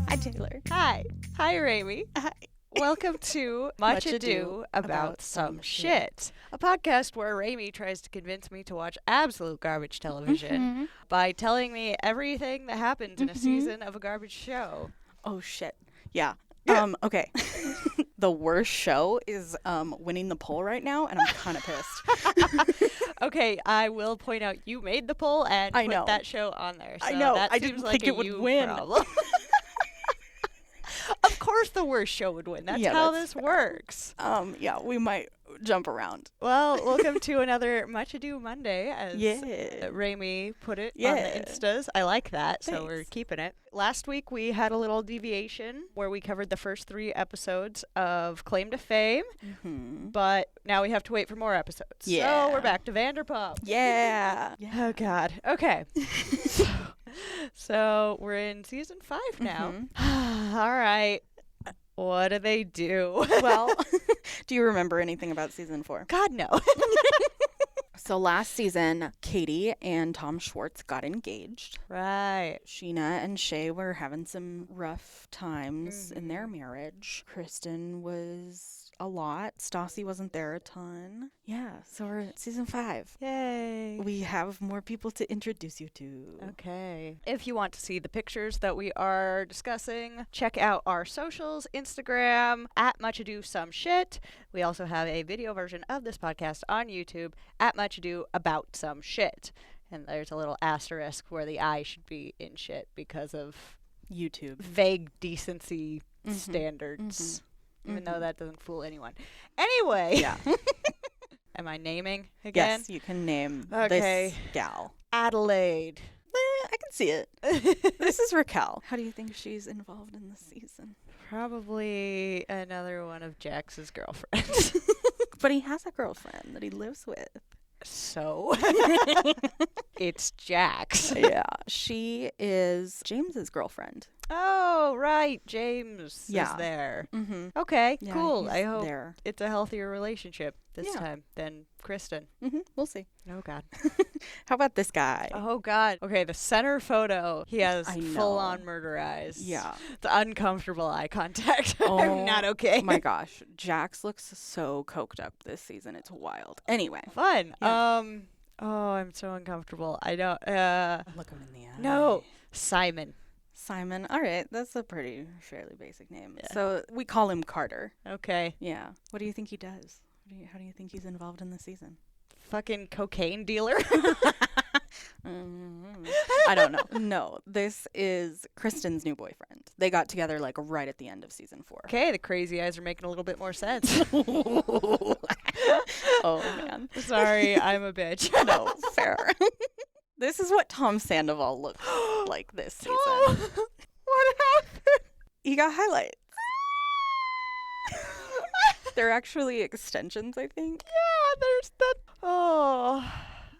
Hi, Taylor. Hi. Hi, Ramy. Hi. Welcome to Much Ado About Some Shit, a podcast where Ramy tries to convince me to watch absolute garbage television by telling me everything that happens in a season of a garbage show. Oh, shit. Yeah. Okay. The worst show is winning the poll right now, and I'm kind of pissed. Okay, I will point out you made the poll and I put know. that show on there. So I know. That I seems didn't like think a it would you win. problem. Of course the worst show would win. That's how this works. Yeah, we might jump around. Well, welcome to another Much Ado Monday, as Yeah. Ramy put it on the Instas. I like that, so we're keeping it. Last week we had a little deviation where we covered the first 3 episodes of Claim to Fame, but now we have to wait for more episodes. Yeah. So we're back to Vanderpump. Yeah. Oh, God. Okay. So we're in season 5 now. All right. What do they do? Well, do you remember anything about season 4? God, no. So last season, Katie and Tom Schwartz got engaged. Right. Sheena and Shay were having some rough times in their marriage. Kristen was a lot. Stassi wasn't there a ton. Yeah, so we're at season 5. Yay. We have more people to introduce you to. Okay. If you want to see the pictures that we are discussing, check out our socials, Instagram, at Much Ado Some Shit. We also have a video version of this podcast on YouTube, at Much Ado About Some Shit. And there's a little asterisk where the I should be in shit because of YouTube. vague decency standards. Even though that doesn't fool anyone. Anyway. Yeah. Am I naming again? Yes, you can name Okay. this gal. Adelaide. I can see it. This is Raquel. How do you think she's involved in this season? Probably another one of Jax's girlfriends. But he has a girlfriend that he lives with. So? It's Jax. Yeah. She is James's girlfriend. Oh, right. James is there. Okay, Yeah, cool. he's I hope there. it's a healthier relationship this time than Kristen. We'll see. Oh, God. How about this guy? Oh, God. Okay, the center photo, he has I know. full-on murder eyes. Yeah. The uncomfortable eye contact. Oh, I'm not okay. Oh my gosh. Jax looks so coked up this season. It's wild. Anyway. Fun. Yeah. Oh, I'm so uncomfortable. I don't, Look him in the eye. no. Simon. Simon. All right. That's a pretty fairly basic name. Yeah. So we call him Carter. Okay. Yeah. What do you think he does? How do you think he's involved in the season? Fucking cocaine dealer. I don't know. No, this is Kristen's new boyfriend. They got together like right at the end of season 4. Okay, the crazy eyes are making a little bit more sense. Oh, man. Sorry, I'm a bitch. No, fair. This is what Tom Sandoval looks like this season. What happened? He got highlights. They're actually extensions, I think. Yeah, there's that. Oh,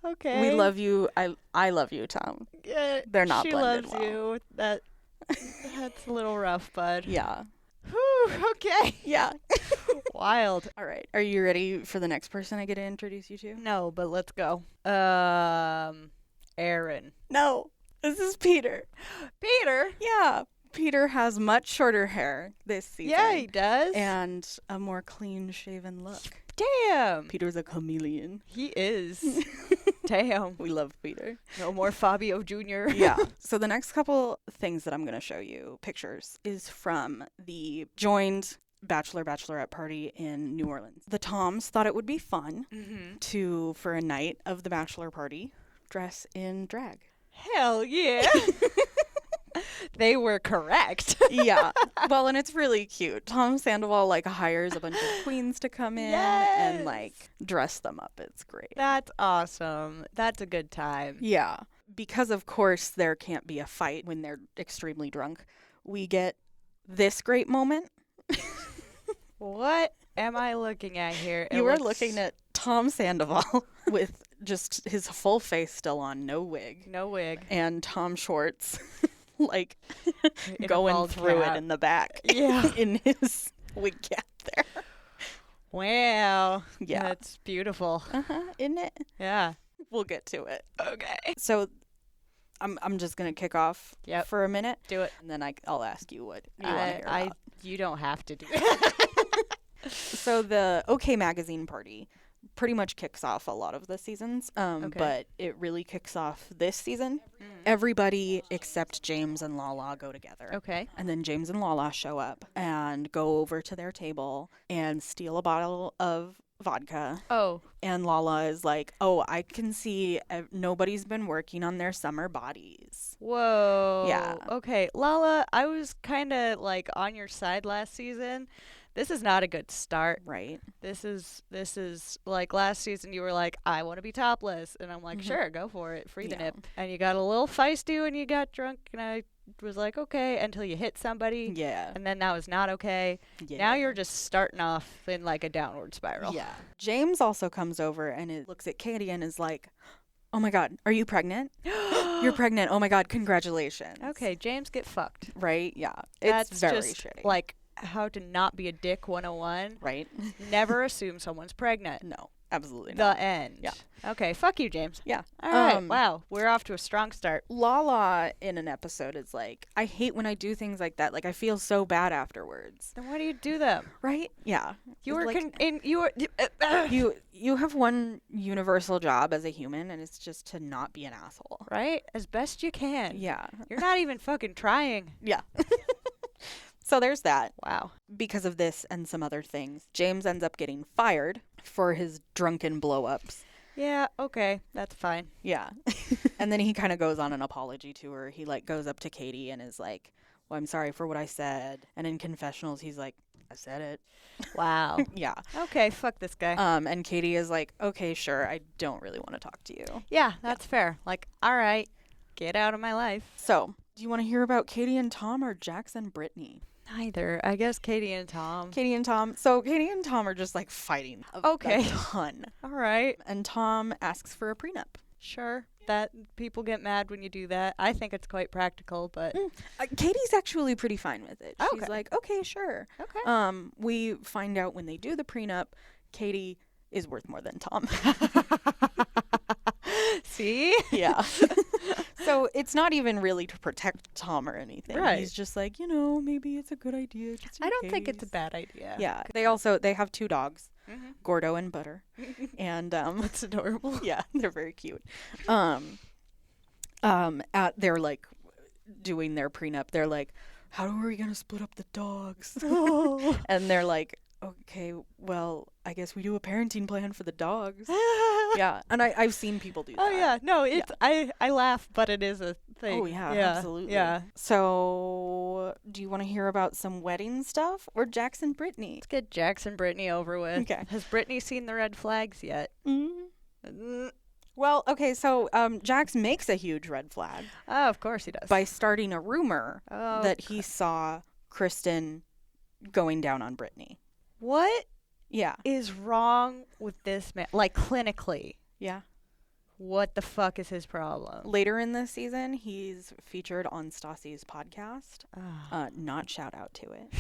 okay. We love you. I love you, Tom. Yeah, They're not she blended loves well. you. That's a little rough, bud. Yeah. Whew, okay. Yeah. Wild. All right. Are you ready for the next person I get to introduce you to? No, but let's go. Aaron. No. This is Peter. Peter? Yeah. Peter has much shorter hair this season. Yeah, he does. And a more clean-shaven look. Damn. Peter's a chameleon. He is. Damn. We love Peter. No more Fabio Jr. Yeah. So the next couple things that I'm going to show you, pictures, is from the joined bachelorette party in New Orleans. The Toms thought it would be fun to, for a night of the bachelor party, dress in drag. Hell yeah. They were correct. Yeah. Well, and it's really cute. Tom Sandoval like hires a bunch of queens to come in and like dress them up. It's great. That's awesome. That's a good time. Yeah. Because of course there can't be a fight when they're extremely drunk. We get this great moment. What am I looking at here? You are looking at Tom Sandoval with just his full face still on, no wig. No wig. And Tom Schwartz like In going through it in the back. Yeah. In his wig cap there. Wow. Yeah. That's beautiful. Isn't it? Yeah. We'll get to it. Okay. So I'm just gonna kick off for a minute. Do it. And then I'll ask you what you want to hear about. You don't have to do it. So the OK Magazine party pretty much kicks off a lot of the seasons, but it really kicks off this season. Everybody except James and Lala go together. Okay. And then James and Lala show up and go over to their table and steal a bottle of vodka. Oh. And Lala is like, oh, I can see nobody's been working on their summer bodies. Whoa. Yeah. Okay. Lala, I was kind of like on your side last season. This is not a good start. Right. This is like last season you were like, I want to be topless. And I'm like, sure, go for it. Free the nip. And you got a little feisty when you got drunk. And I was like, okay, until you hit somebody. Yeah. And then that was not okay. Yeah. Now you're just starting off in like a downward spiral. Yeah. James also comes over and it looks at Katie and is like, oh my God, are you pregnant? You're pregnant. Oh my God, congratulations. Okay, James, get fucked. Right? Yeah. That's it's very just shitty. like how to not be a dick 101. Right? Never assume someone's pregnant. No, absolutely not. The end. Yeah. Okay, fuck you, James. Yeah. All right. Wow, we're off to a strong start. Lala in an episode is like, I hate when I do things like that. Like, I feel so bad afterwards. Then why do you do them? Right? Yeah. You were like, you have one universal job as a human, and it's just to not be an asshole. Right? As best you can. Yeah. You're not even fucking trying. Yeah. So there's that. Wow. Because of this and some other things, James ends up getting fired for his drunken blow-ups. Yeah, okay. That's fine. Yeah. And then he kind of goes on an apology tour. He like goes up to Katie and is like, well, I'm sorry for what I said. And in confessionals, he's like, I said it. Wow. Yeah. Okay, fuck this guy. And Katie is like, okay, sure. I don't really want to talk to you. Yeah, that's fair. Like, all right, get out of my life. So, do you want to hear about Katie and Tom or Jax and Brittany? Neither. I guess Katie and Tom. Katie and Tom. So Katie and Tom are just like fighting a ton. All right. And Tom asks for a prenup. Sure. That people get mad when you do that. I think it's quite practical, but Katie's actually pretty fine with it. Okay. She's like, okay, sure. Okay. We find out when they do the prenup, Katie is worth more than Tom. See? Yeah. So it's not even really to protect Tom or anything. Right. He's just like, maybe it's a good idea. Just in I don't think it's a case. bad idea. Yeah. They have 2 dogs, Gordo and Butter. And that's adorable. Yeah, they're very cute. They're like doing their prenup. They're like, how are we going to split up the dogs? And they're like, okay, well, I guess we do a parenting plan for the dogs. Yeah, and I've seen people do that. Oh, yeah. No, it's I laugh, but it is a thing. Oh, yeah, absolutely. Yeah. So, do you want to hear about some wedding stuff or Jax and Brittany? Let's get Jax and Brittany over with. Okay. Has Brittany seen the red flags yet? Well, okay, so Jax makes a huge red flag. Oh, of course he does. By starting a rumor that he saw Kristen going down on Brittany. What? Yeah. Is wrong with this man? Like, clinically. Yeah. What the fuck is his problem? Later in this season, he's featured on Stassi's podcast. Not shout out to it.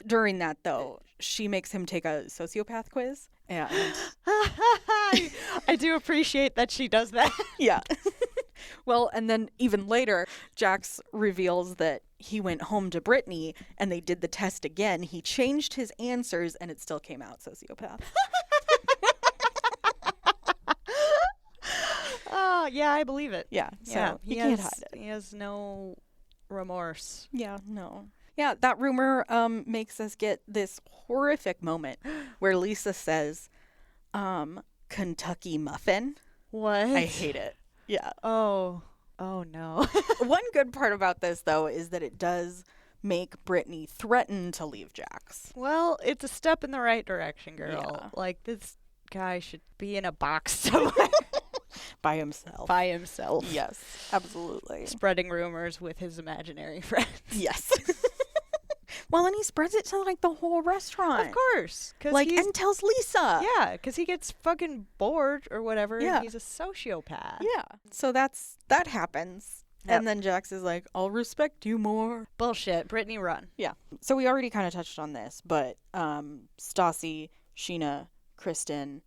During that, though, she makes him take a sociopath quiz. And I do appreciate that she does that. Yeah. Well, and then even later, Jax reveals that he went home to Brittany and they did the test again. He changed his answers and it still came out sociopath. Oh, yeah, I believe it. Yeah. So he can't hide it. He has no remorse. Yeah, no. Yeah, that rumor makes us get this horrific moment where Lisa says, Kentucky muffin. What? I hate it. Yeah. Oh no. One good part about this, though, is that it does make Brittany threaten to leave Jax. Well, it's a step in the right direction, girl. Yeah. Like, this guy should be in a box somewhere. By himself. By himself. Yes, absolutely. Spreading rumors with his imaginary friends. Yes. Well, and he spreads it to, like, the whole restaurant. Of course. Like, and tells Lisa. Yeah, because he gets fucking bored or whatever. Yeah. And he's a sociopath. Yeah. So that happens. Yep. And then Jax is like, I'll respect you more. Bullshit. Brittany, run. Yeah. So we already kind of touched on this, but Stassi, Sheena, Kristen,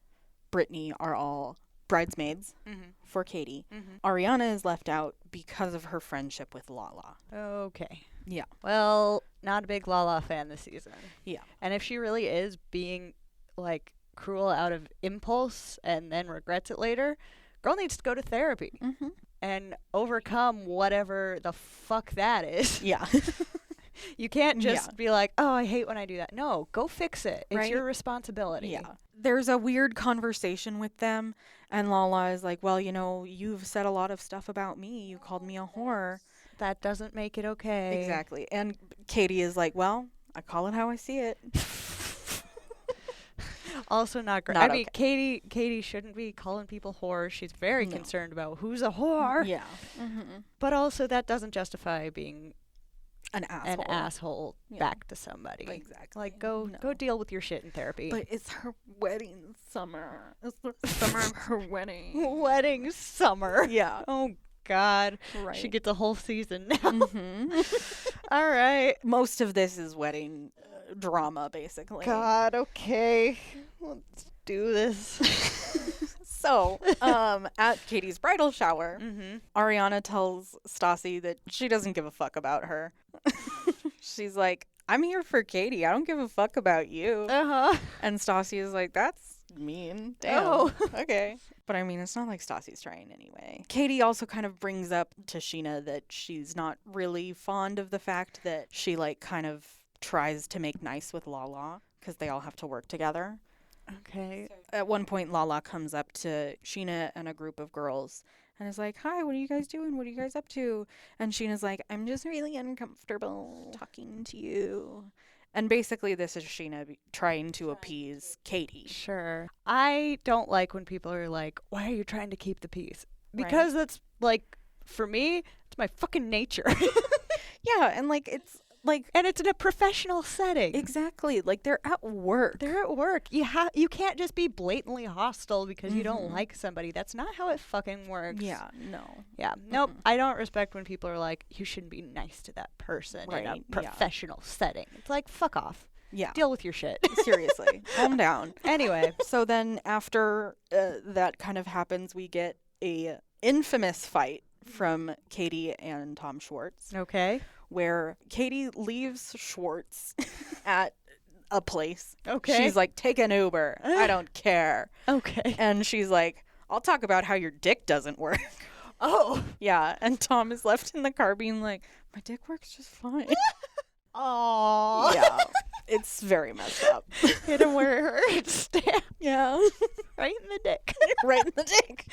Brittany are all bridesmaids Mm-hmm. for Katie. Mm-hmm. Ariana is left out because of her friendship with Lala. Okay. Yeah. Well, not a big Lala fan this season. Yeah. And if she really is being, like, cruel out of impulse and then regrets it later, girl needs to go to therapy Mm-hmm. and overcome whatever the fuck that is. Yeah. You can't just be like, oh, I hate when I do that. No, go fix it. It's Right? your responsibility. Yeah. There's a weird conversation with them, and Lala is like, well, you've said a lot of stuff about me. You called me a whore. That doesn't make it okay. Exactly. And Katie is like, well, I call it how I see it. Also not great. Not I mean, okay. Katie shouldn't be calling people whores. She's very concerned about who's a whore. Yeah. Mm-hmm. But also that doesn't justify being An asshole back to somebody. Exactly. Like, go deal with your shit in therapy. But it's her wedding summer. It's the summer of her wedding. Wedding summer. Yeah. Oh, God. Right. She gets a whole season now. Mm-hmm. All right. Most of this is wedding drama, basically. God, okay. Let's do this. So, at Katie's bridal shower, Mm-hmm. Ariana tells Stassi that she doesn't give a fuck about her. She's like, I'm here for Katie. I don't give a fuck about you. Uh-huh. And Stassi is like, that's mean. Damn. Oh. Okay. But I mean, it's not like Stassi's trying anyway. Katie also kind of brings up to Sheena that she's not really fond of the fact that she, like, kind of tries to make nice with Lala because they all have to work together. Okay. At one point, Lala comes up to Sheena and a group of girls and is like, hi, what are you guys doing? What are you guys up to? And Sheena's like, I'm just really uncomfortable talking to you. And basically, this is Sheena trying to appease Katie. Sure. I don't like when people are like, why are you trying to keep the peace? Because that's, like, for me, it's my fucking nature. Yeah, and, like, it's, like... And it's in a professional setting. Exactly. Like, they're at work. They're at work. You can't just be blatantly hostile because you don't like somebody. That's not how it fucking works. Yeah, no. Yeah. Nope. I don't respect when people are like, you shouldn't be nice to that person in a professional setting. It's like, fuck off. Yeah. Deal with your shit. Seriously. Calm down. Anyway. So then after that kind of happens, we get a infamous fight from Katie and Tom Schwartz. Okay. Where Katie leaves Schwartz at a place. Okay. She's like, take an Uber. I don't care. Okay. And she's like, I'll talk about how your dick doesn't work. Oh. Yeah. And Tom is left in the car being like, my dick works just fine. Aww. Yeah. It's very messed up. Hit him where it hurts. Stab. Yeah. Right in the dick. Right in the dick.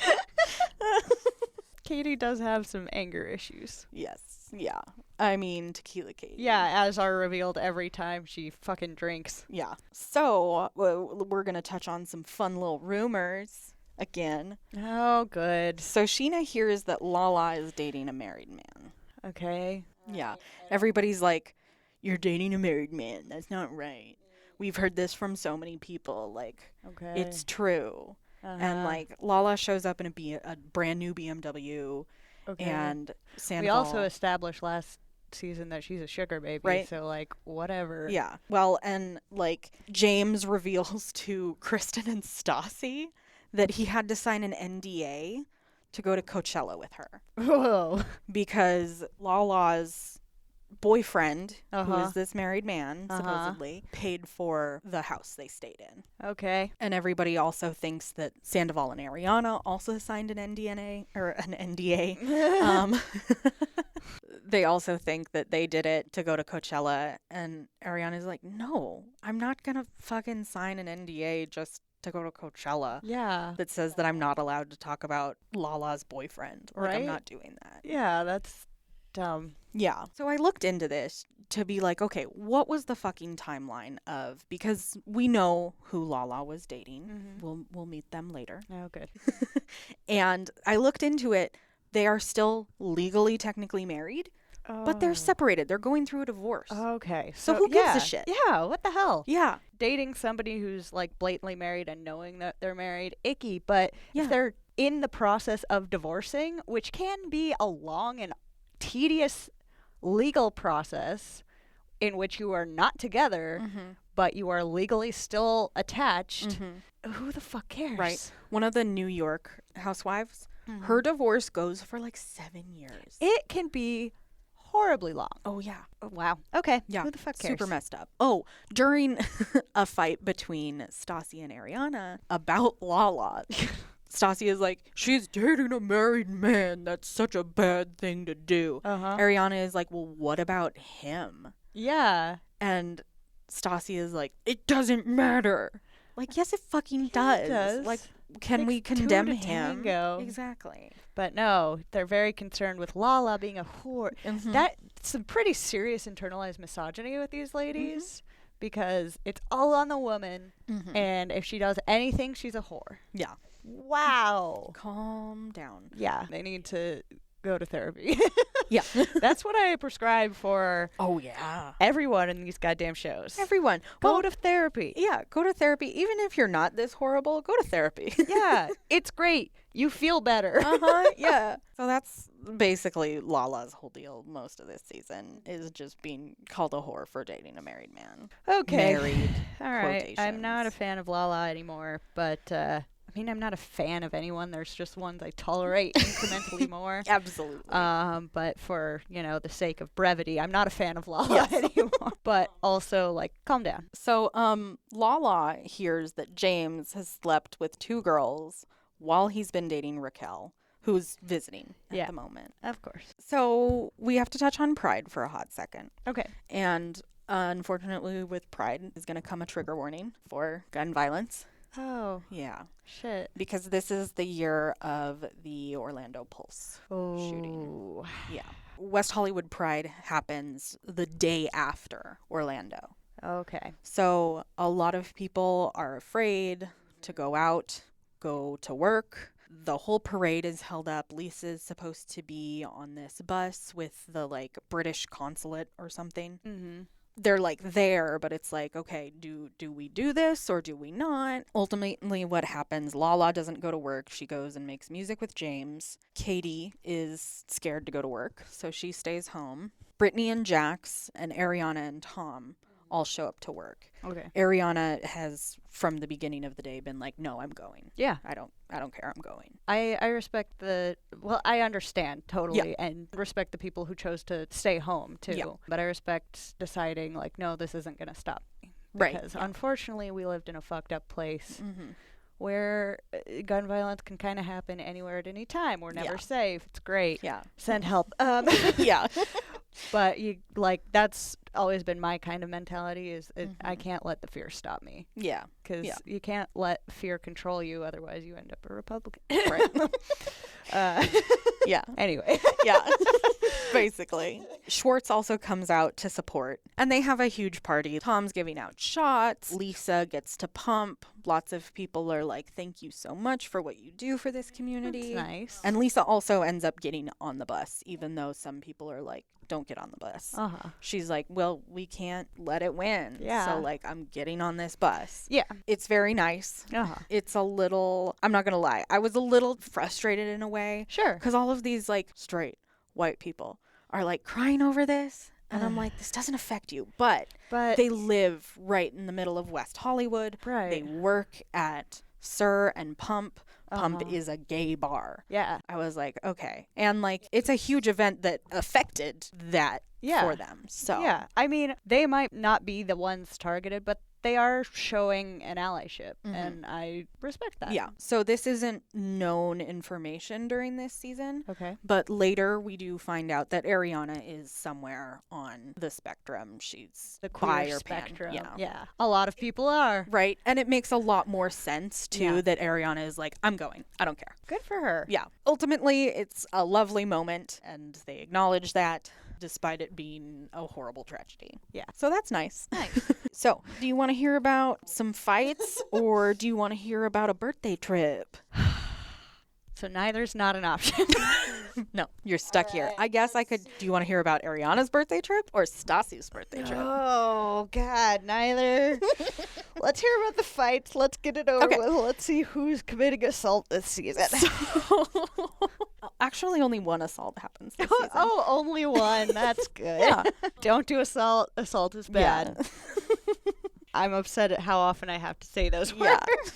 Katie does have some anger issues. Yes. Yeah. I mean, Tequila Katie. Yeah, as are revealed every time she fucking drinks. Yeah. So, we're going to touch on some fun little rumors again. Oh, good. So, Sheena hears that Lala is dating a married man. Okay. Yeah. Everybody's like, you're dating a married man. That's not right. We've heard this from so many people. Like, okay. It's true. And, like, Lala shows up in a brand new BMW. Okay. And Sandoval. We also established last season that she's a sugar baby. Right. So, like, whatever. Yeah. Well, and, like, James reveals to Kristen and Stassi that he had to sign an NDA to go to Coachella with her. Whoa. Because Lala's boyfriend, who is this married man, supposedly, paid for the house they stayed in. Okay. And everybody also thinks that Sandoval and Ariana also signed an NDA. They also think that they did it to go to Coachella, and Ariana's like, no, I'm not gonna fucking sign an NDA just to go to Coachella. Yeah. That says that I'm not allowed to talk about Lala's boyfriend. Like, I'm not doing that. Yeah, that's dumb. Yeah. So I looked into this to be like, okay, what was the fucking timeline of, because we know who Lala was dating. Mm-hmm. We'll meet them later. Oh, good. And I looked into it. They are still legally technically married, but they're separated. They're going through a divorce. Okay. So who gives a shit? Yeah, what the hell? Yeah. Dating somebody who's, like, blatantly married and knowing that they're married, icky. But if they're in the process of divorcing, which can be a long and tedious legal process, in which you are not together, but you are legally still attached, who the fuck cares? Right. One of the New York housewives, her divorce goes for like 7 years. It can be horribly long. Oh, yeah. Oh, wow. Okay. Yeah. Who the fuck cares? Super messed up. Oh, during a fight between Stassi and Ariana about Lala, Stassi is like, she's dating a married man. That's such a bad thing to do. Ariana is like, well, what about him? Yeah. And Stassi is like, it doesn't matter. Like, yes, it fucking does. It does. Like, can we condemn him? Exactly. But no, they're very concerned with Lala being a whore. That's some pretty serious internalized misogyny with these ladies because it's all on the woman. And if she does anything, she's a whore. Yeah. Wow. Calm down. Yeah. They need to go to therapy. Yeah. That's what I prescribe for everyone in these goddamn shows. Everyone. Go to therapy. Yeah, go to therapy. Even if you're not this horrible, go to therapy. Yeah, it's great. You feel better. Yeah. So that's basically Lala's whole deal most of this season is just being called a whore for dating a married man. Okay. Married. All right. I'm not a fan of Lala anymore, but I mean, I'm not a fan of anyone. There's just ones I tolerate incrementally more. Absolutely. But for, the sake of brevity, I'm not a fan of Lala anymore. But also, like, calm down. So, Lala hears that James has slept with 2 girls while he's been dating Raquel, who's visiting at the moment. Of course. So, we have to touch on Pride for a hot second. Okay. And unfortunately, with Pride is going to come a trigger warning for gun violence. Oh. Yeah. Shit. Because this is the year of the Orlando Pulse shooting. Yeah. West Hollywood Pride happens the day after Orlando. Okay. So a lot of people are afraid to go out, go to work. The whole parade is held up. Lisa's supposed to be on this bus with the like British consulate or something. They're like there, but it's like, okay, do we do this or do we not? Ultimately, what happens, Lala doesn't go to work. She goes and makes music with James. Katie is scared to go to work, so she stays home. Brittany and Jax and Ariana and Tom all show up to work. Okay. Ariana has, from the beginning of the day, been like, no, I'm going. Yeah. I don't care. I'm going. I respect I understand totally and respect the people who chose to stay home too. Yeah. But I respect deciding like, no, this isn't going to stop me. Right. Because unfortunately we lived in a fucked up place where gun violence can kind of happen anywhere at any time. We're never safe. It's great. Yeah. Send help. Yeah. But that's always been my kind of mentality is I can't let the fear stop me. Yeah. Because you can't let fear control you. Otherwise you end up a Republican. Right. Yeah. Anyway. Yeah. Basically. Schwartz also comes out to support, and they have a huge party. Tom's giving out shots. Lisa gets to pump. Lots of people are like, thank you so much for what you do for this community. That's nice. And Lisa also ends up getting on the bus, even though some people are like, don't get on the bus. She's like, well, we can't let it win. Yeah. So, like, I'm getting on this bus. Yeah. It's very nice. It's a little, I'm not going to lie, I was a little frustrated in a way. Sure. Because all of these, like, straight white people are, like, crying over this. And I'm like, this doesn't affect you. But they live right in the middle of West Hollywood. Right. They work at Sir and Pump. Pump is a gay bar. Yeah. I was like, okay. And, like, it's a huge event that affected that for them. So yeah. I mean, they might not be the ones targeted, but they are showing an allyship, and I respect that. Yeah. So this isn't known information during this season. Okay. But later we do find out that Ariana is somewhere on the spectrum. She's The bi queer or pan. spectrum. Yeah. Yeah. A lot of people are. Right. And it makes a lot more sense, too, that Ariana is like, I'm going. I don't care. Good for her. Yeah. Ultimately, it's a lovely moment, and they acknowledge that, despite it being a horrible tragedy. Yeah. So that's nice. Nice. So, do you want to hear about some fights, or do you want to hear about a birthday trip? So neither's not an option. No, you're stuck here. I guess I could. Do you want to hear about Ariana's birthday trip or Stassi's birthday trip? Oh, God, neither. Let's hear about the fights. Let's get it over with. Let's see who's committing assault this season. Actually, only one assault happens this season. Oh, only one. That's good. Yeah. Don't do assault. Assault is bad. Yeah. I'm upset at how often I have to say those words. Yeah.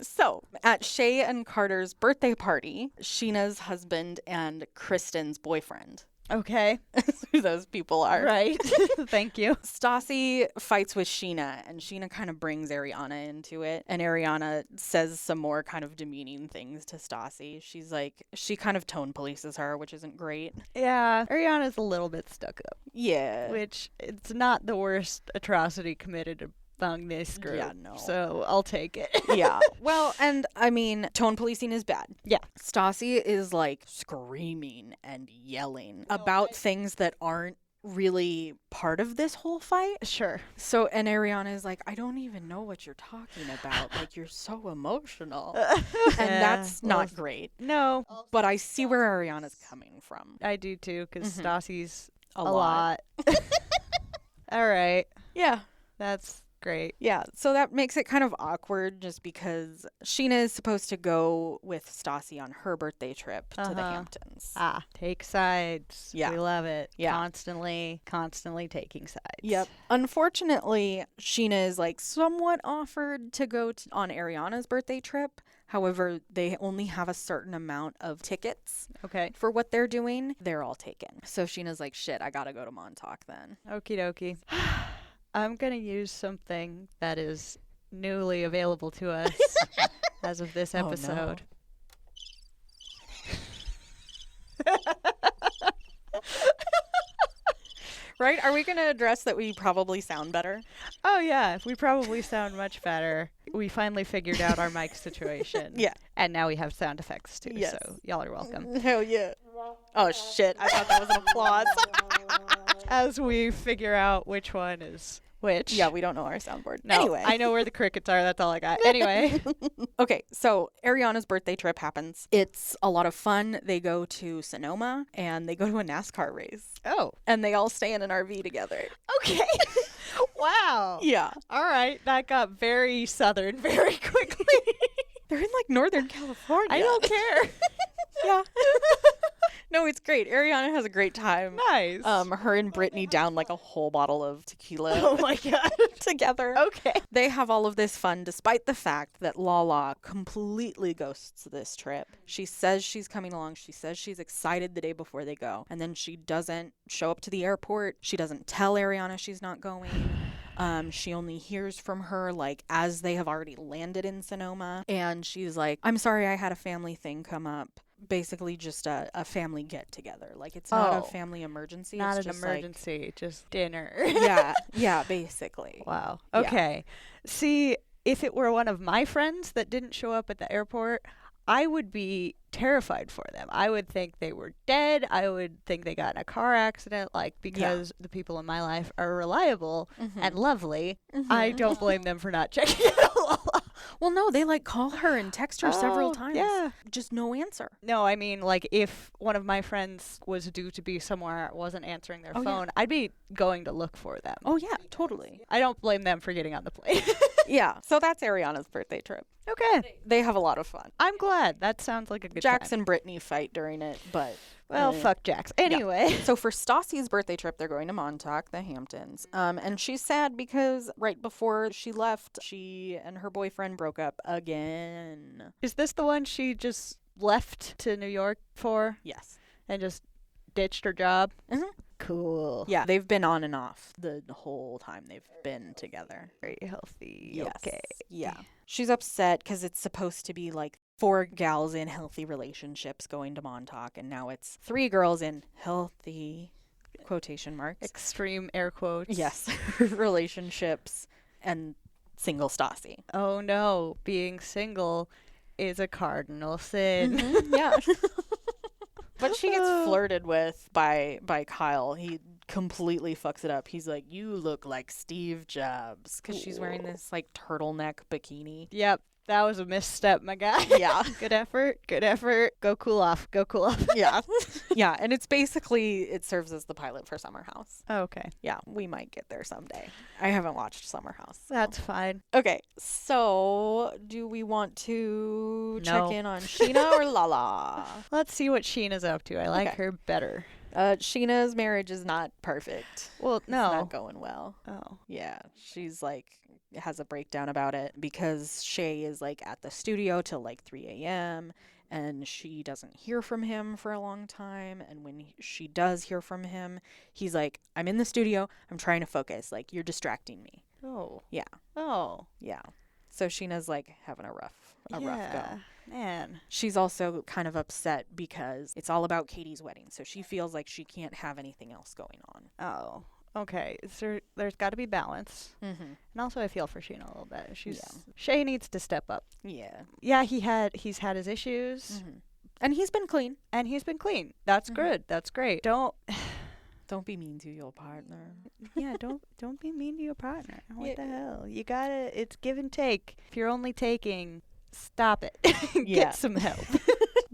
So, at Shay and Carter's birthday party, Sheena's husband and Kristen's boyfriend. Okay. That's who those people are. Right. Thank you. Stassi fights with Sheena, and Sheena kind of brings Ariana into it. And Ariana says some more kind of demeaning things to Stassi. She's like, she kind of tone polices her, which isn't great. Yeah. Ariana's a little bit stuck up. Yeah. Which, it's not the worst atrocity committed among this group. Yeah, no. So I'll take it. Yeah. Well, and I mean, tone policing is bad. Yeah. Stassi is like screaming and yelling about things that aren't really part of this whole fight. Sure. So, and Ariana is like, I don't even know what you're talking about. Like, you're so emotional. And that's not great. No. But I see where Ariana's coming from. I do too, because Stassi's A a lot. lot. All right. Yeah. That's great. Yeah, so that makes it kind of awkward just because Sheena is supposed to go with Stassi on her birthday trip to the Hamptons. Ah, take sides. Yeah. We love it. Yeah. Constantly taking sides. Yep. Unfortunately, Sheena is like somewhat offered to go on Ariana's birthday trip. However, they only have a certain amount of tickets Okay. for what they're doing. They're all taken. So Sheena's like, shit, I gotta go to Montauk then. Okie dokie. I'm going to use something that is newly available to us as of this episode. Oh, no. Right? Are we going to address that we probably sound better? Oh, yeah. We probably sound much better. We finally figured out our mic situation. Yeah. And now we have sound effects, too. Yes. So y'all are welcome. Hell yeah. Oh, shit. I thought that was an applause. As we figure out which one is which. Yeah, we don't know our soundboard. No, Anyway. I know where the crickets are. That's all I got. Anyway. Okay, so Ariana's birthday trip happens. It's a lot of fun. They go to Sonoma and they go to a NASCAR race. Oh. And they all stay in an RV together. Okay. Wow. Yeah. All right. That got very southern very quickly. They're in like Northern California. I don't care. Yeah. No, it's great. Ariana has a great time. Nice. Her and Brittany down like a whole bottle of tequila Oh my God. together. Okay. They have all of this fun despite the fact that Lala completely ghosts this trip. She says she's coming along. She says she's excited the day before they go. And then she doesn't show up to the airport. She doesn't tell Ariana she's not going. She only hears from her like as they have already landed in Sonoma. And she's like, I'm sorry, I had a family thing come up. Basically just a family get together. Like it's not a family emergency. Not it's an just emergency, just dinner. Yeah, basically. Wow. Yeah. Okay. See, if it were one of my friends that didn't show up at the airport, I would be terrified for them. I would think they were dead. I would think they got in a car accident, like, because the people in my life are reliable and lovely. I don't blame them for not checking it out. Well, no, they like call her and text her several times. Yeah. Just no answer. No, I mean, like, if one of my friends was due to be somewhere, wasn't answering their phone, I'd be going to look for them. Oh, yeah, totally. I don't blame them for getting on the plane. Yeah, so that's Ariana's birthday trip. Okay. They have a lot of fun. I'm glad. That sounds like a good Jax time. and Brittany fight during it, but... Well, fuck Jax. Anyway. So for Stassi's birthday trip, they're going to Montauk, the Hamptons. And she's sad because right before she left, she and her boyfriend broke up again. Is this the one she just left to New York for Yes. and just ditched her job? Mhm. Cool. Yeah, they've been on and off the whole time they've been together. Very healthy. Yes. Okay. Yeah. She's upset because it's supposed to be like 4 gals in healthy relationships going to Montauk, and now it's 3 girls in healthy quotation marks. Extreme air quotes. Yes. relationships and single Stassi. Oh no, being single is a cardinal sin. Yeah. But she gets flirted with by Kyle. He completely fucks it up. He's like, you look like Steve Jobs, because she's wearing this like turtleneck bikini. Yep. That was a misstep, my guy. Yeah. Good effort. Good effort. Go cool off. Go cool off. Yeah. Yeah. And it's basically, it serves as the pilot for Summer House. Oh, okay. Yeah. We might get there someday. I haven't watched Summer House. So. That's fine. Okay. So do we want to check in on Sheena or Lala? Let's see what Sheena's up to. I like her better. Sheena's marriage is not perfect. Well, no. It's not going well. Oh. Yeah. She's like, has a breakdown about it because Shay is like at the studio till like 3 a.m. and she doesn't hear from him for a long time. And when she does hear from him, he's like, I'm in the studio. I'm trying to focus. Like, you're distracting me. Oh. Yeah. Oh. Yeah. So Sheena's like having a rough go. Man. She's also kind of upset because it's all about Katie's wedding. So she feels like she can't have anything else going on. Oh. Okay, so there's got to be balance. Mm-hmm. And also I feel for Sheena a little bit. Shay needs to step up. Yeah. Yeah, he's had his issues. Mm-hmm. And he's been clean. That's good. That's great. Don't be mean to your partner. Yeah, don't be mean to your partner. What the hell? You gotta, it's give and take. If you're only taking, stop it. Get some help.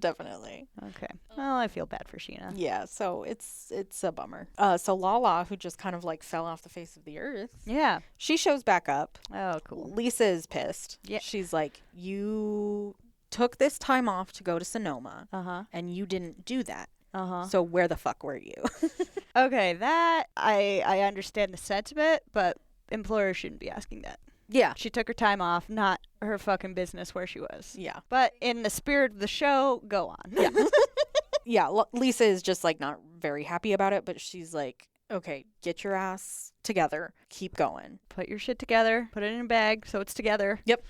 Definitely. Okay. Well, I feel bad for Sheena. Yeah, so it's a bummer. So Lala, who just kind of like fell off the face of the earth. Yeah. She shows back up. Oh, cool. Lisa is pissed. Yeah. She's like, you took this time off to go to Sonoma. Uh-huh. And you didn't do that. Uh-huh. So where the fuck were you? Okay, that I understand the sentiment, but employers shouldn't be asking that. Yeah. She took her time off, not her fucking business where she was. Yeah. But in the spirit of the show, go on. Yeah. Yeah, Lisa is just like not very happy about it, but she's like, okay, get your ass together. Keep going. Put your shit together. Put it in a bag so it's together. Yep.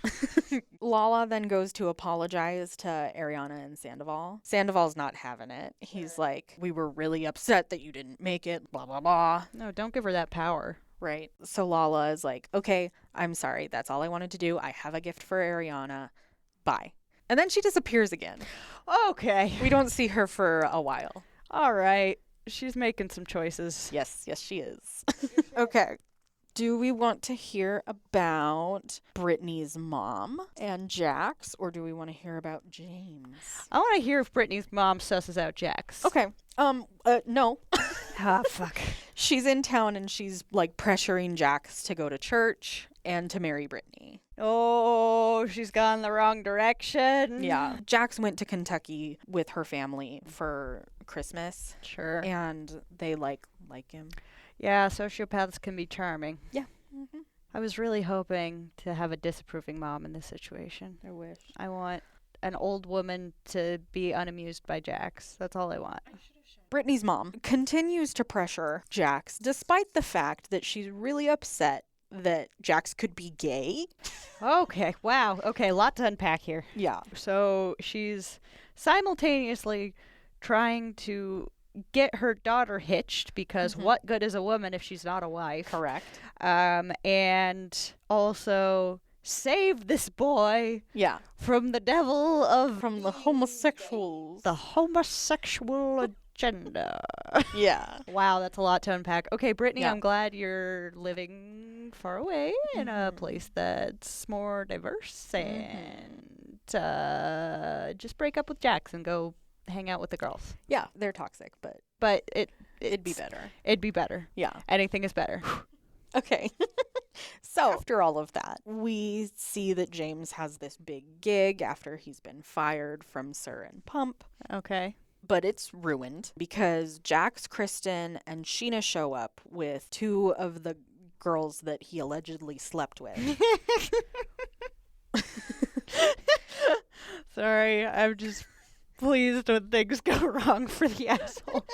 Lala then goes to apologize to Ariana and Sandoval. Sandoval's not having it. He's like, we were really upset that you didn't make it, blah, blah, blah. No, don't give her that power. Right. So Lala is like, okay, I'm sorry. That's all I wanted to do. I have a gift for Ariana. Bye. And then she disappears again. Okay. We don't see her for a while. All right. She's making some choices. Yes, she is. Okay. Do we want to hear about Brittany's mom and Jax, or do we want to hear about James? I want to hear if Brittany's mom susses out Jax. Okay. No. Ah, fuck. She's in town and she's like pressuring Jax to go to church and to marry Brittany. Oh, she's gone the wrong direction. Yeah. Jax went to Kentucky with her family for Christmas. Sure. And they like him. Yeah, sociopaths can be charming. Yeah. Mm-hmm. I was really hoping to have a disapproving mom in this situation. I wish. I want an old woman to be unamused by Jax. That's all I want. Brittany's mom continues to pressure Jax, despite the fact that she's really upset that Jax could be gay. Okay, wow. Okay, a lot to unpack here. Yeah. So she's simultaneously trying to get her daughter hitched because what good is a woman if she's not a wife? Correct. And also save this boy from the devil of... From the homosexuals. The homosexual agenda. Yeah. Wow, that's a lot to unpack. Okay, Brittany, Yeah. I'm glad you're living far away in a place that's more diverse and just break up with Jax and go hang out with the girls. Yeah, they're toxic, but it'd be better. It'd be better. Yeah. Anything is better. Okay. So after all of that, we see that James has this big gig after he's been fired from Sir and Pump. Okay. But it's ruined because Jax, Kristen, and Sheena show up with two of the girls that he allegedly slept with. Sorry, I'm just pleased when things go wrong for the asshole.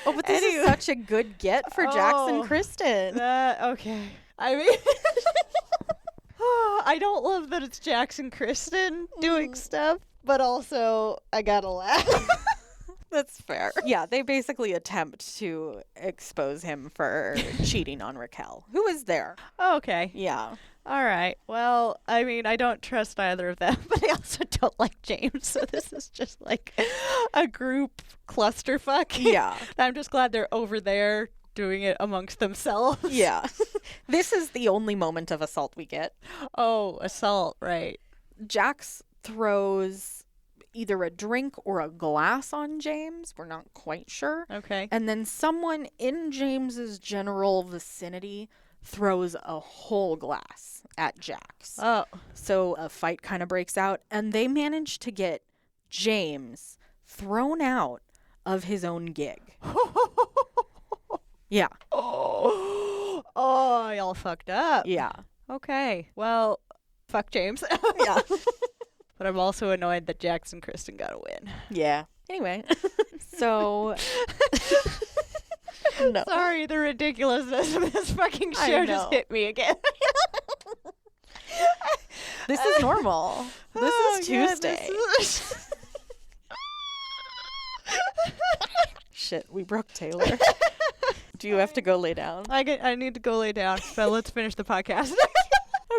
Oh, but this is such a good get for Jax and Kristen. Okay. I mean, I don't love that it's Jax and Kristen doing stuff, but also I gotta laugh. That's fair. Yeah, they basically attempt to expose him for cheating on Raquel, who is there. Okay. Yeah. All right. Well, I mean, I don't trust either of them, but I also don't like James, so this is just like a group clusterfuck. Yeah. I'm just glad they're over there doing it amongst themselves. Yeah. This is the only moment of assault we get. Oh, assault, right. Jax throws either a drink or a glass on James. We're not quite sure. Okay. And then someone in James's general vicinity throws a whole glass at Jax. Oh. So a fight kind of breaks out, and they manage to get James thrown out of his own gig. Yeah. Oh, y'all fucked up. Yeah. Okay. Well, fuck James. Yeah. But I'm also annoyed that Jax and Kristen got a win. Yeah. Anyway, so no. Sorry, the ridiculousness of this fucking I show know. just hit me again. This is normal. This is Tuesday. Shit, we broke Taylor. Do you have to go lay down? I need to go lay down, but let's finish the podcast.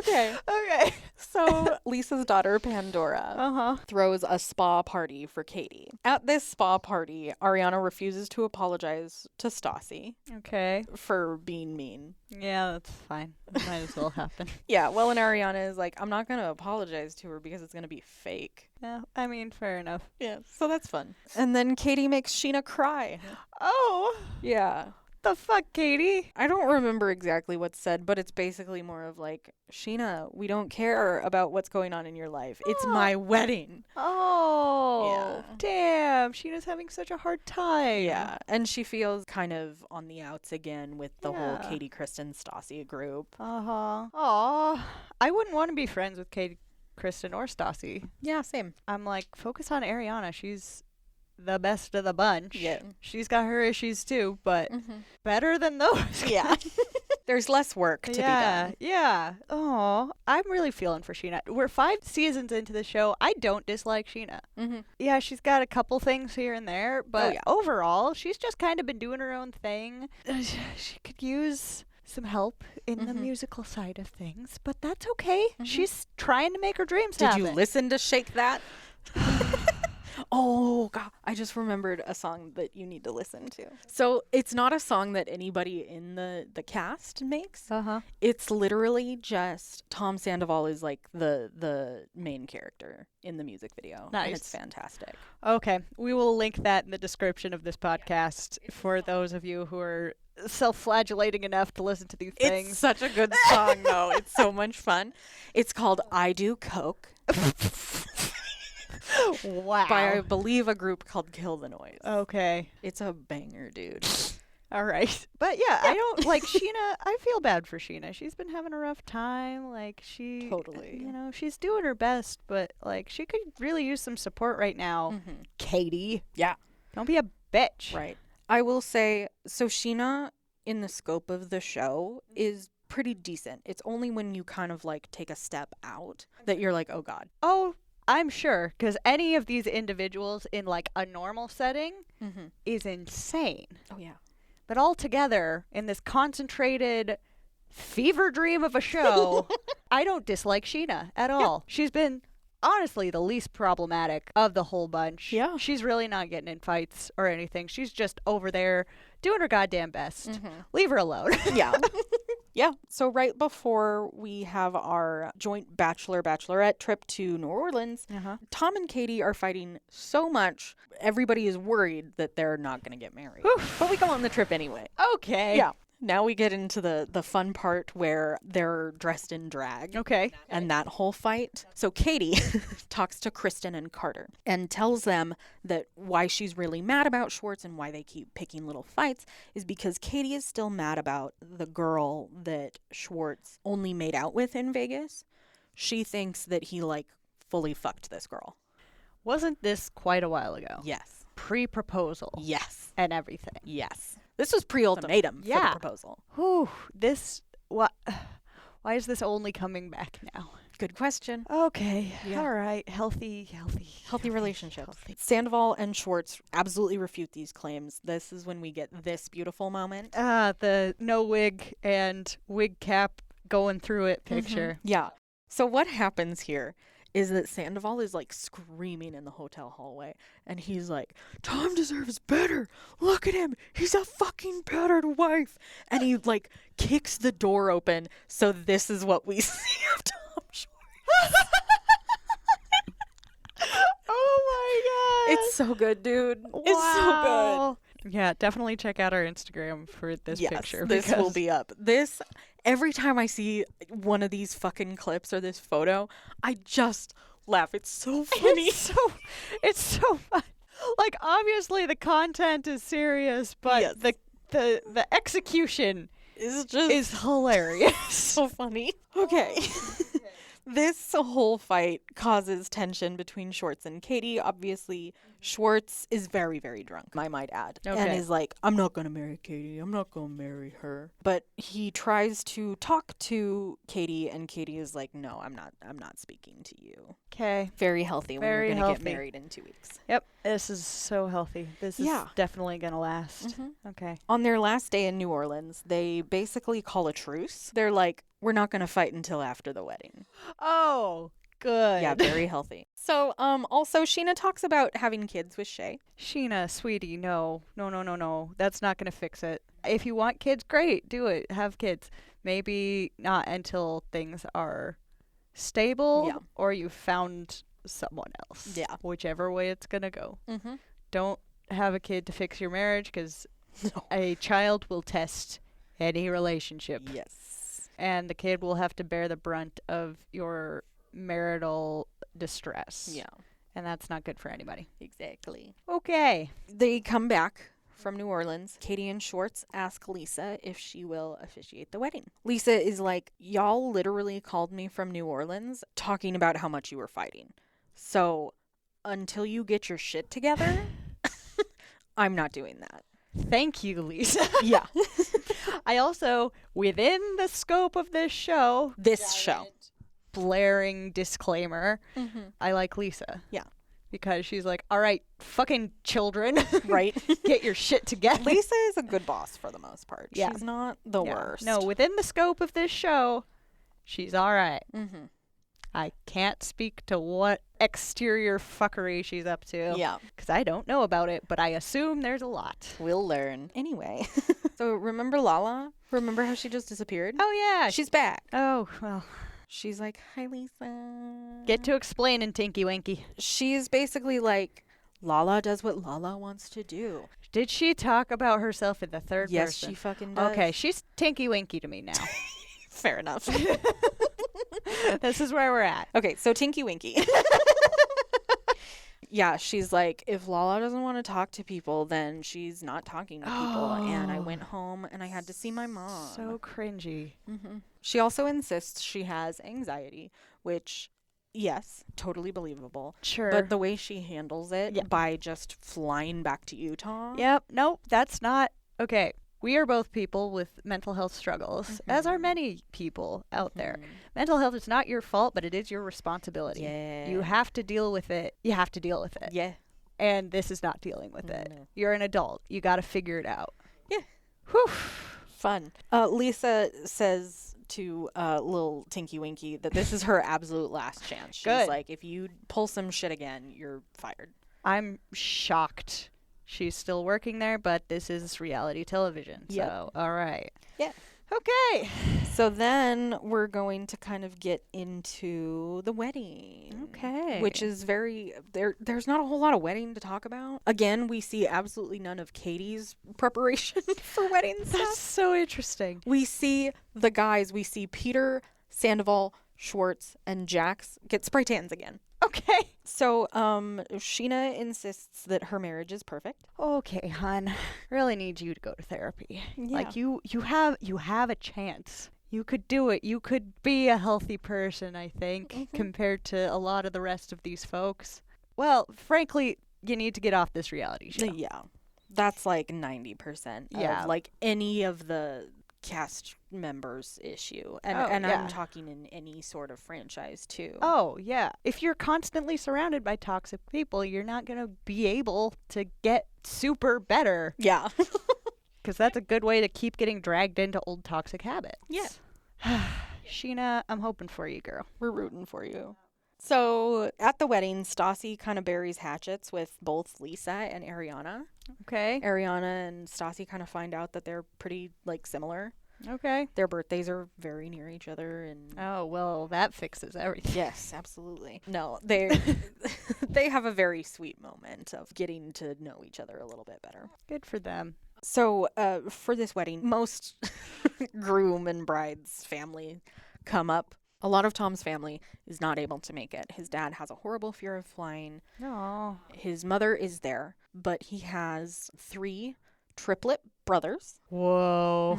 Okay. Okay. So Lisa's daughter, Pandora, throws a spa party for Katie. At this spa party, Ariana refuses to apologize to Stassi Okay. for being mean. Yeah, that's fine. It might as well happen. Yeah, well, and Ariana is like, I'm not going to apologize to her because it's going to be fake. Yeah, I mean, fair enough. Yeah, so that's fun. And then Katie makes Sheena cry. Oh, Yeah. the fuck, Katie? I don't remember exactly what's said, but it's basically more of like, Sheena, we don't care about what's going on in your life. It's my wedding. Oh, Yeah. damn. Sheena's having such a hard time. Yeah, and she feels kind of on the outs again with the whole Yeah. Katie, Kristen, Stassi group. Uh-huh. Aw. I wouldn't want to be friends with Katie, Kristen, or Stassi. Yeah, same. I'm like, focus on Ariana. She's the best of the bunch. Yeah. She's got her issues too, but Mm-hmm. better than those. Yeah. There's less work to be done. Yeah. Oh, I'm really feeling for Sheena. We're 5 seasons into the show. I don't dislike Sheena. Mm-hmm. Yeah, she's got a couple things here and there, but yeah. overall, she's just kind of been doing her own thing. She could use some help in the musical side of things, but that's okay. She's trying to make her dreams Did happen. you listen to Shake That? Oh, God. I just remembered a song that you need to listen to. So it's not a song that anybody in the cast makes. Uh-huh. It's literally just Tom Sandoval is like the main character in the music video. Nice. And it's fantastic. Okay. We will link that in the description of this podcast for those of you who are self-flagellating enough to listen to these things. It's such a good song, though. It's so much fun. It's called I Do Coke Wow. by, I believe, a group called Kill the Noise. Okay. It's a banger, dude. All right. But yeah, I don't like Sheena. I feel bad for Sheena. She's been having a rough time. Like she Totally. You know, she's doing her best, but like she could really use some support right now. Katie. Yeah. Don't be a bitch. Right. I will say, so Sheena, in the scope of the show, is pretty decent. It's only when you kind of like take a step out that you're like, oh God. Oh, I'm sure, because any of these individuals in like a normal setting is insane. Oh yeah. But all together in this concentrated fever dream of a show, I don't dislike Sheena at all. She's been honestly the least problematic of the whole bunch. Yeah. She's really not getting in fights or anything. She's just over there doing her goddamn best. Leave her alone. Yeah. Yeah. So right before we have our joint bachelorette trip to New Orleans, Tom and Katie are fighting so much. Everybody is worried that they're not going to get married. But we go on the trip anyway. Okay. Yeah. Now we get into the fun part where they're dressed in drag. Okay. And that whole fight. So Katie talks to Kristen and Carter and tells them that why she's really mad about Schwartz and why they keep picking little fights is because Katie is still mad about the girl that Schwartz only made out with in Vegas. She thinks that he like fully fucked this girl. Wasn't this quite a while ago? Yes. Pre-proposal. Yes. And everything. Yes. This was pre-ultimatum for the proposal. Whew. Why is this only coming back now? Good question. Okay. Yeah. All right. Healthy Relationships. Sandoval and Schwartz absolutely refute these claims. This is when we get this beautiful moment. The no wig and wig cap going through it picture. Yeah. So what happens here is that Sandoval is like screaming in the hotel hallway, and he's like, Tom deserves better. Look at him. He's a fucking battered wife. And he like kicks the door open. So this is what we see of Tom Schwartz. Oh my god. It's so good, dude. It's so good. Yeah, definitely check out our Instagram for this picture. This will be up. Every time I see one of these fucking clips or this photo, I just laugh. It's so funny. It's so fun. Like, obviously the content is serious, but the execution is hilarious. So funny. Okay. This whole fight causes tension between Schwartz and Katie. Obviously, Schwartz is very, very drunk, I might add. Okay. And is like, I'm not going to marry Katie. I'm not going to marry her. But he tries to talk to Katie, and Katie is like, no, I'm not speaking to you. Okay. Very healthy when Very you're going to get healthy. married in 2 weeks. Yep. This is so healthy. This is definitely going to last. Mm-hmm. Okay. On their last day in New Orleans, they basically call a truce. They're like, we're not going to fight until after the wedding. Oh, good. Yeah, very healthy. So, also, Sheena talks about having kids with Shay. Sheena, sweetie, no. That's not going to fix it. If you want kids, great. Do it. Have kids. Maybe not until things are stable or you found someone else. Yeah. Whichever way it's going to go. Mm-hmm. Don't have a kid to fix your marriage because a child will test any relationship. Yes. And the kid will have to bear the brunt of your marital distress. Yeah. And that's not good for anybody. Exactly. Okay. They come back from New Orleans. Katie and Schwartz ask Lisa if she will officiate the wedding. Lisa is like, y'all literally called me from New Orleans talking about how much you were fighting. So until you get your shit together, I'm not doing that. Thank you, Lisa. Yeah. I also, within the scope of this show, blaring disclaimer, I like Lisa. Yeah. Because she's like, all right, fucking children. Right. Get your shit together. Lisa is a good boss for the most part. Yeah. She's not the worst. No, within the scope of this show, she's all right. Mm-hmm. I can't speak to what exterior fuckery she's up to. Yeah. Because I don't know about it, but I assume there's a lot. We'll learn. Anyway. So remember Lala? Remember how she just disappeared? Oh, yeah. She's back. Oh, well. She's like, hi, Lisa. Get to explaining, Tinky Winky. She's basically like, Lala does what Lala wants to do. Did she talk about herself in the third Yes, person? she fucking does. Okay, she's Tinky Winky to me now. Fair enough. This is where we're at. Okay, so Tinky Winky. Yeah, she's like, if Lala doesn't want to talk to people, then she's not talking to people. And I went home and I had to see my mom. So cringy. Mm-hmm. She also insists she has anxiety, which, yes, totally believable. Sure. But the way she handles it by just flying back to Utah. Yep. Nope. That's not. Okay. We are both people with mental health struggles, as are many people out there. Mental health is not your fault, but it is your responsibility. Yeah. You have to deal with it. You have to deal with it. Yeah. And this is not dealing with it. No. You're an adult. You got to figure it out. Yeah. Whew. Fun. Lisa says to little Tinky Winky that this is her absolute last chance. She's Good. like, if you pull some shit again, you're fired. I'm shocked she's still working there, but this is reality television. Yep. So, all right. Yeah. Okay. So then we're going to kind of get into the wedding. Okay. Which is there's not a whole lot of wedding to talk about. Again, we see absolutely none of Katie's preparation for wedding stuff. That's so interesting. We see the guys. We see Peter, Sandoval, Schwartz, and Jax get spray tans again. Okay. So, Sheena insists that her marriage is perfect. Okay, hon. Really need you to go to therapy. Yeah. Like you have a chance. You could do it. You could be a healthy person, I think, compared to a lot of the rest of these folks. Well, frankly, you need to get off this reality show. Yeah. That's like 90% Yeah. of like any of the cast members issue. And I'm talking in any sort of franchise too. Oh, yeah. If you're constantly surrounded by toxic people, you're not going to be able to get super better. Yeah. Because that's a good way to keep getting dragged into old toxic habits. Yeah. Sheena, I'm hoping for you, girl. We're rooting for you. So at the wedding, Stassi kind of buries hatchets with both Lisa and Ariana. Okay. Ariana and Stassi kind of find out that they're pretty, like, similar. Okay. Their birthdays are very near each other, and Oh, well, that fixes everything. yes, absolutely. No, they they have a very sweet moment of getting to know each other a little bit better. Good for them. So, for this wedding, most groom and bride's family come up. A lot of Tom's family is not able to make it. His dad has a horrible fear of flying. No. His mother is there, but he has 3 triplet brothers. Whoa.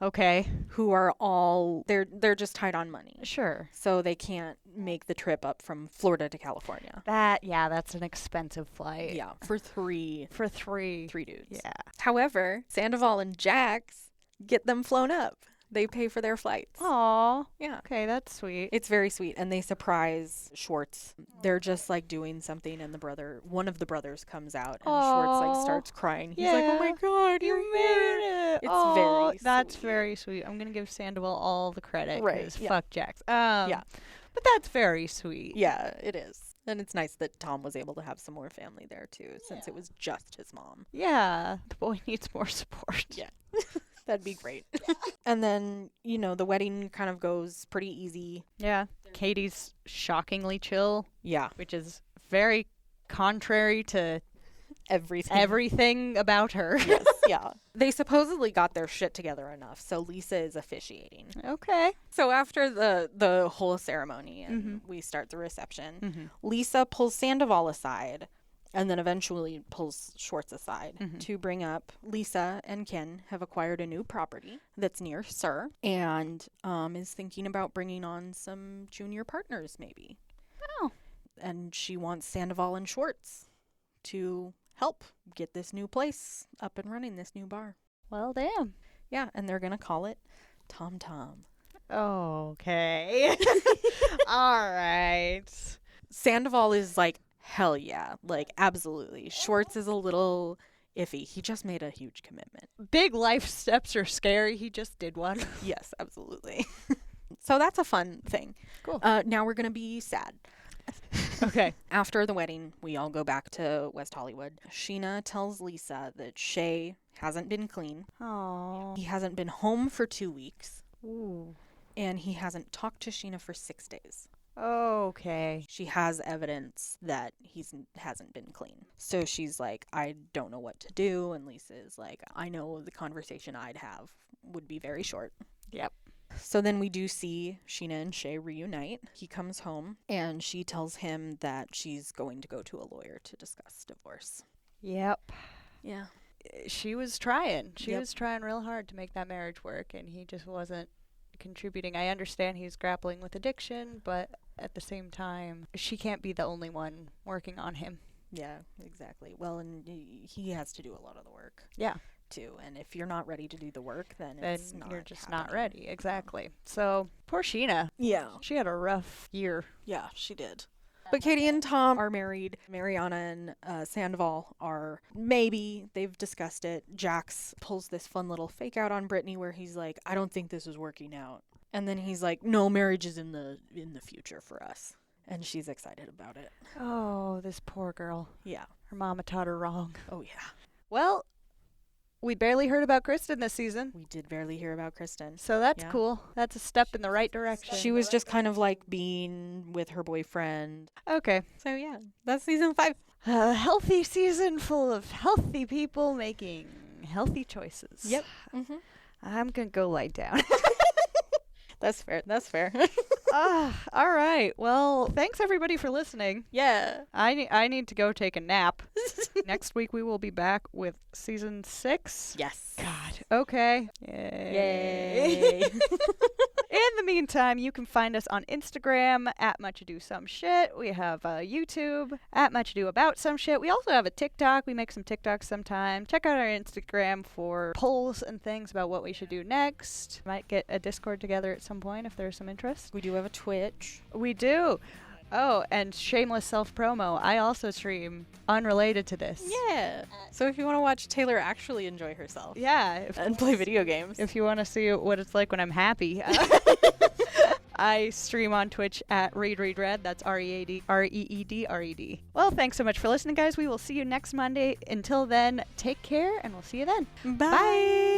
Okay. Who are all they're just tight on money. Sure. So they can't make the trip up from Florida to California. That's an expensive flight. Yeah, for 3 3 dudes. Yeah. However, Sandoval and Jax get them flown up. They pay for their flights. Aw. Yeah. Okay, that's sweet. It's very sweet, and they surprise Schwartz. They're just like doing something, and one of the brothers comes out, and Schwartz like starts crying. He's like, "Oh my God, you made it!" It's very that's sweet. very sweet. I'm gonna give Sandoval all the credit. Right, 'Cause yeah. fuck Jax. Yeah. But that's very sweet. Yeah, it is. And it's nice that Tom was able to have some more family there too, since it was just his mom. Yeah. The boy needs more support. Yeah. That'd be great. And then, the wedding kind of goes pretty easy. Yeah. Katie's shockingly chill, Yeah. which is very contrary to Everything. about her. Yes, yeah. They supposedly got their shit together enough, so Lisa is officiating. Okay. So after the whole ceremony and we start the reception, Lisa pulls Sandoval aside and then eventually pulls Schwartz aside to bring up Lisa and Ken have acquired a new property that's near Sur and is thinking about bringing on some junior partners maybe. Oh. And she wants Sandoval and Schwartz to help get this new place up and running, this new bar. Well, damn. Yeah, and they're going to call it Tom Tom. Okay. All right. Sandoval is like, hell yeah, like absolutely. Schwartz is a little iffy. He just made a huge commitment. Big life steps are scary. He just did one. Yes, absolutely. So that's a fun thing. Cool. Now we're going to be sad. Okay. After the wedding, we all go back to West Hollywood. Sheena tells Lisa that Shay hasn't been clean. Oh. He hasn't been home for 2 weeks. Ooh. And he hasn't talked to Sheena for 6 days. Okay. She has evidence that hasn't been clean. So she's like, I don't know what to do. And Lisa is like, I know the conversation I'd have would be very short. Yep. So then we do see Sheena and Shay reunite. He comes home and she tells him that she's going to go to a lawyer to discuss divorce. Yep. Yeah. She was trying. She Yep. was trying real hard to make that marriage work, and he just wasn't contributing. I understand he's grappling with addiction, but at the same time, she can't be the only one working on him. Yeah, exactly. Well, and he has to do a lot of the work. Yeah. Too. And if you're not ready to do the work, then it's not you're just happening. not ready. Exactly. So, poor Sheena. Yeah. She had a rough year. Yeah, she did. But Katie and Tom are married. Mariana and Sandoval are maybe. They've discussed it. Jax pulls this fun little fake out on Brittany where he's like, I don't think this is working out. And then he's like, no, marriage is in the future for us. And she's excited about it. Oh, this poor girl. Yeah. Her mama taught her wrong. Oh, yeah. Well, we barely heard about Kristen this season. We did barely hear about Kristen. So that's Yeah. cool. That's a step in the right direction. She was just kind of like being with her boyfriend. Okay. So, yeah, that's season 5. A healthy season full of healthy people making healthy choices. Yep. Mm-hmm. I'm going to go lie down. That's fair. That's fair. All right. Well, thanks everybody for listening. Yeah. I need to go take a nap. Next week we will be back with season 6. Yes. God. Okay. Yay. In the meantime, you can find us on Instagram at Much Ado Some Shit. We have YouTube at Much Ado About Some Shit. We also have a TikTok. We make some TikToks sometime. Check out our Instagram for polls and things about what we should do next. Might get a Discord together at some point if there's some interest. We do have a Twitch. We do. Oh, and shameless self-promo. I also stream unrelated to this. Yeah. So if you want to watch Taylor actually enjoy herself Yeah. and play video games. If you want to see what it's like when I'm happy. I stream on Twitch at Reed. That's REED. Well, thanks so much for listening, guys. We will see you next Monday. Until then, take care, and we'll see you then. Bye.